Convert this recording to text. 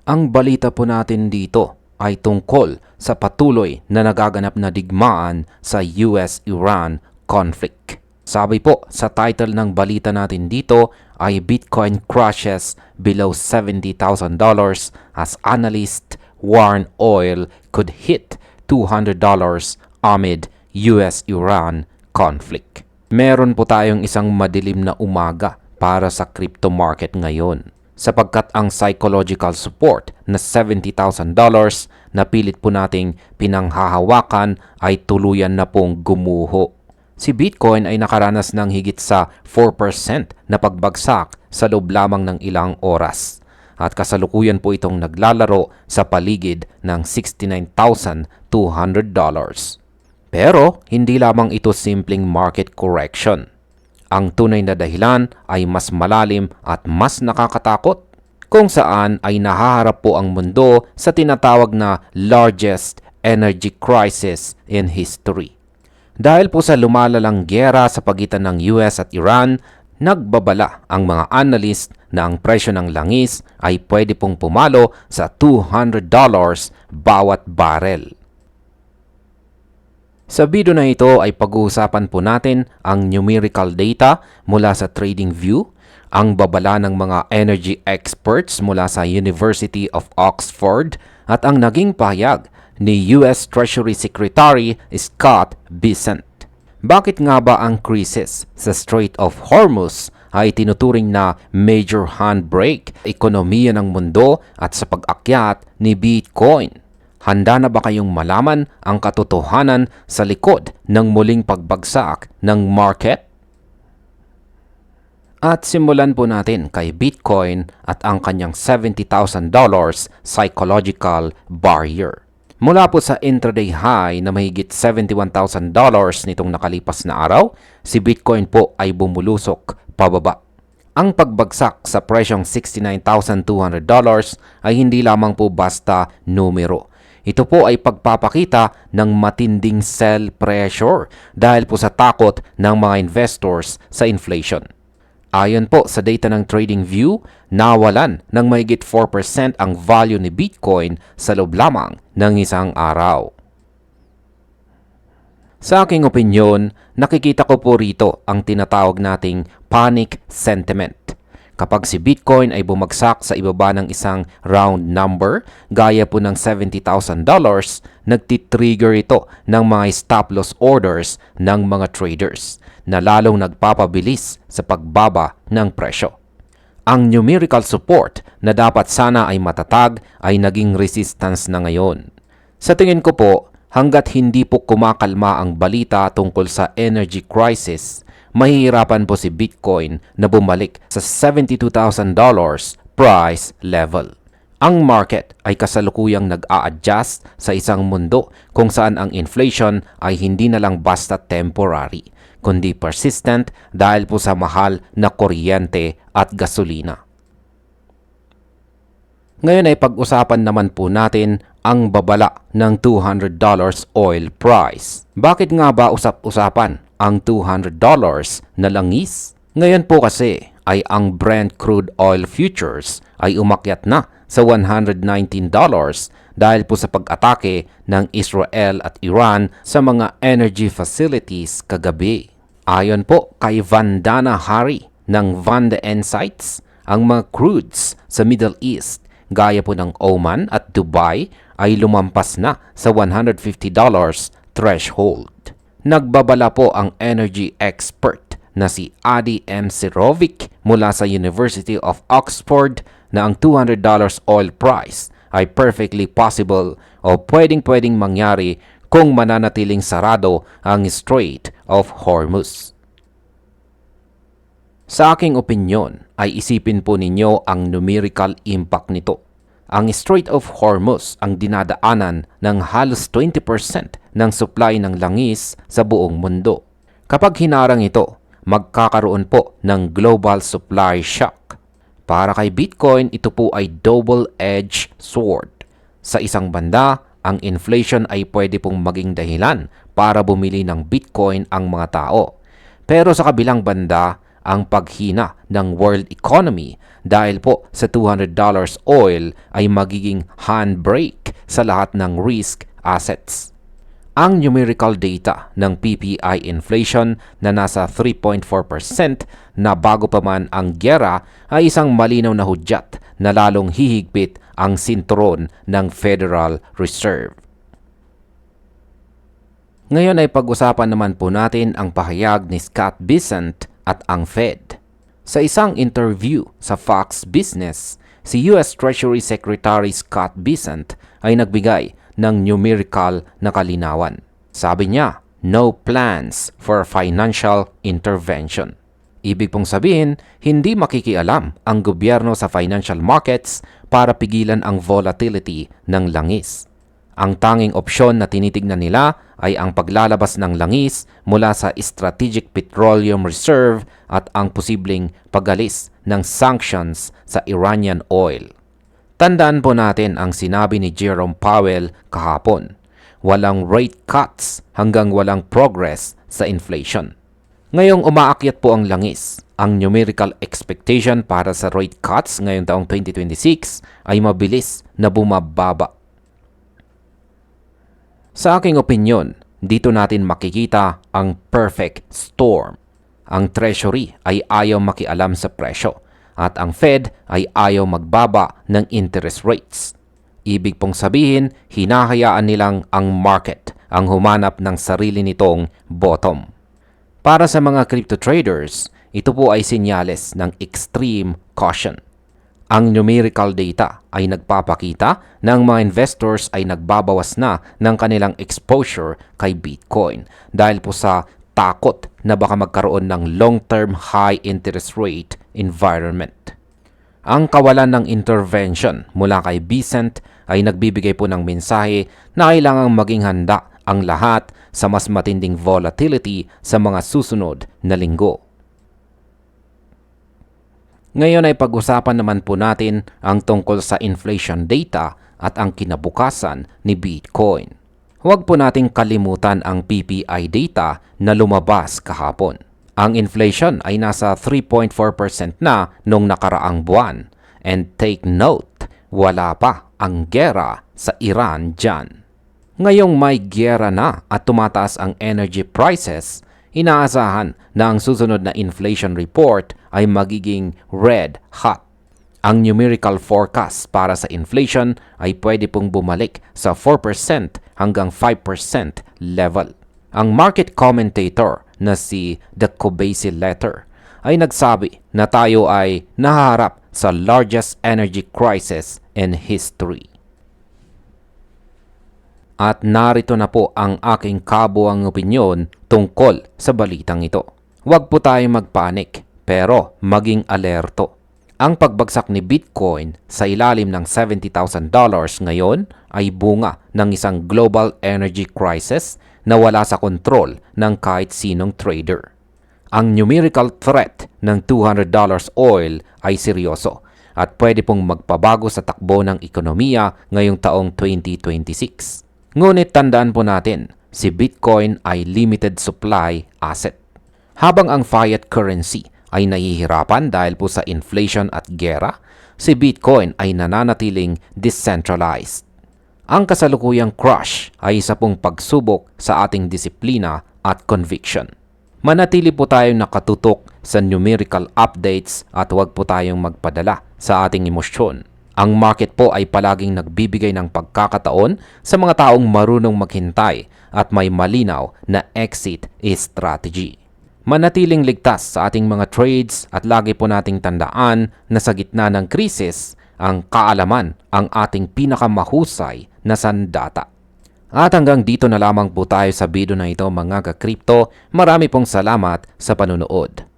Ang balita po natin dito ay tungkol sa patuloy na nagaganap na digmaan sa US-Iran conflict. Sabi po sa title ng balita natin dito ay Bitcoin crashes below $70,000 as analysts warn oil could hit $200 amid US-Iran conflict. Meron po tayong isang madilim na umaga para sa crypto market ngayon, sapagkat ang psychological support na $70,000 na pilit po nating pinanghahawakan ay tuluyan na pong gumuho. Si Bitcoin ay nakaranas ng higit sa 4% na pagbagsak sa loob lamang ng ilang oras, at kasalukuyan po itong naglalaro sa paligid ng $69,200. Pero hindi lamang ito simpleng market correction. Ang tunay na dahilan ay mas malalim at mas nakakatakot, kung saan ay nahaharap po ang mundo sa tinatawag na largest energy crisis in history. Dahil po sa lumalalang gyera sa pagitan ng US at Iran, nagbabala ang mga analyst na ang presyo ng langis ay pwede pong pumalo sa $200 bawat barrel. Sa video na ito ay pag-uusapan po natin ang numerical data mula sa TradingView, ang babala ng mga energy experts mula sa University of Oxford, at ang naging pahayag ni US Treasury Secretary Scott Bessent. Bakit nga ba ang krisis sa Strait of Hormuz ay tinuturing na major handbrake sa ekonomiya ng mundo at sa pag-akyat ni Bitcoin? Handa na ba kayong malaman ang katotohanan sa likod ng muling pagbagsak ng market? At simulan po natin kay Bitcoin at ang kanyang $70,000 psychological barrier. Mula po sa intraday high na mahigit $71,000 nitong nakalipas na araw, si Bitcoin po ay bumulusok pababa. Ang pagbagsak sa presyong $69,200 ay hindi lamang po basta numero. Ito po ay pagpapakita ng matinding sell pressure dahil po sa takot ng mga investors sa inflation. Ayon po sa data ng TradingView, nawalan ng mahigit 4% ang value ni Bitcoin sa loob lamang ng isang araw. Sa aking opinyon, nakikita ko po rito ang tinatawag nating panic sentiment. Kapag si Bitcoin ay bumagsak sa ibaba ng isang round number, gaya po ng $70,000, nagtitrigger ito ng mga stop loss orders ng mga traders na lalong nagpapabilis sa pagbaba ng presyo. Ang numerical support na dapat sana ay matatag ay naging resistance na ngayon. Sa tingin ko po, hanggat hindi po kumakalma ang balita tungkol sa energy crisis, mahihirapan po si Bitcoin na bumalik sa $72,000 price level. Ang market ay kasalukuyang nag-a-adjust sa isang mundo kung saan ang inflation ay hindi na lang basta temporary, kundi persistent dahil po sa mahal na kuryente at gasolina. Ngayon ay pag-usapan naman po natin ang babala ng $200 oil price. Bakit nga ba usap-usapan ang $200 na langis? Ngayon po kasi ay ang Brent crude oil futures ay umakyat na sa $119 dahil po sa pag-atake ng Israel at Iran sa mga energy facilities kagabi. Ayon po kay Vandana Hari ng Vanda Insights, ang mga crudes sa Middle East gaya po ng Oman at Dubai ay lumampas na sa $150 threshold. Nagbabala po ang energy expert na si Adi M. Sirovic mula sa University of Oxford na ang $200 oil price ay perfectly possible o pwedeng mangyari kung mananatiling sarado ang Strait of Hormuz. Sa aking opinyon ay isipin po ninyo ang numerical impact nito. Ang Strait of Hormuz ang dinadaanan ng halos 20% ng supply ng langis sa buong mundo. Kapag hinarang ito, magkakaroon po ng global supply shock. Para kay Bitcoin, ito po ay double-edged sword. Sa isang banda, ang inflation ay pwede pong maging dahilan para bumili ng Bitcoin ang mga tao. Pero sa kabilang banda, ang paghina ng world economy dahil po sa $200 oil ay magiging handbrake sa lahat ng risk assets. Ang numerical data ng PPI inflation na nasa 3.4% na bago pa man ang gyera ay isang malinaw na hudyat na lalong hihigpit ang sinturon ng Federal Reserve. Ngayon ay pag-usapan naman po natin ang pahayag ni Scott Bessent at ang Fed. Sa isang interview sa Fox Business, si US Treasury Secretary Scott Bessent ay nagbigay ng numerical na kalinawan. Sabi niya, no plans for financial intervention. Ibig pong sabihin, hindi makikialam ang gobyerno sa financial markets para pigilan ang volatility ng langis. Ang tanging opsyon na tinitignan nila ay ang paglalabas ng langis mula sa Strategic Petroleum Reserve at ang posibleng pag-alis ng sanctions sa Iranian oil. Tandaan po natin ang sinabi ni Jerome Powell kahapon. Walang rate cuts hanggang walang progress sa inflation. Ngayong umaakyat po ang langis, ang numerical expectation para sa rate cuts ngayong taong 2026 ay mabilis na bumababa. Sa aking opinyon, dito natin makikita ang perfect storm. Ang Treasury ay ayaw makialam sa presyo at ang Fed ay ayaw magbaba ng interest rates. Ibig pong sabihin, hinahayaan nilang ang market ang humanap ng sarili nitong bottom. Para sa mga crypto traders, ito po ay senyales ng extreme caution. Ang numerical data ay nagpapakita na ang mga investors ay nagbabawas na ng kanilang exposure kay Bitcoin dahil po sa takot na baka magkaroon ng long-term high interest rate environment. Ang kawalan ng intervention mula kay Bessent ay nagbibigay po ng mensahe na kailangang maging handa ang lahat sa mas matinding volatility sa mga susunod na linggo. Ngayon ay pag-usapan naman po natin ang tungkol sa inflation data at ang kinabukasan ni Bitcoin. Huwag po nating kalimutan ang PPI data na lumabas kahapon. Ang inflation ay nasa 3.4% na noong nakaraang buwan. And take note, wala pa ang gyera sa Iran dyan. Ngayong may gyera na at tumataas ang energy prices, inaasahan na ang susunod na inflation report ay magiging red hot. Ang numerical forecast para sa inflation ay pwede pong bumalik sa 4% hanggang 5% level. Ang market commentator na si The Kobasi Letter ay nagsabi na tayo ay nahaharap sa largest energy crisis in history. At narito na po ang aking kabuang opinyon tungkol sa balitang ito. Huwag po tayong magpanik, pero maging alerto. Ang pagbagsak ni Bitcoin sa ilalim ng $70,000 ngayon ay bunga ng isang global energy crisis na wala sa kontrol ng kahit sinong trader. Ang numerical threat ng $200 oil ay seryoso at pwede pong magpabago sa takbo ng ekonomiya ngayong taong 2026. Ngunit tandaan po natin, si Bitcoin ay limited supply asset. Habang ang fiat currency ay nahihirapan dahil po sa inflation at gera, si Bitcoin ay nananatiling decentralized. Ang kasalukuyang crush ay isa pong pagsubok sa ating disiplina at conviction. Manatili po tayong nakatutok sa numerical updates at huwag po tayong magpadala sa ating emosyon. Ang market po ay palaging nagbibigay ng pagkakataon sa mga taong marunong maghintay at may malinaw na exit strategy. Manatiling ligtas sa ating mga trades at lagi po nating tandaan na sa gitna ng krisis, ang kaalaman ang ating pinakamahusay na sandata. At hanggang dito na lamang po tayo sa video na ito mga ka-crypto. Marami pong salamat sa panunood.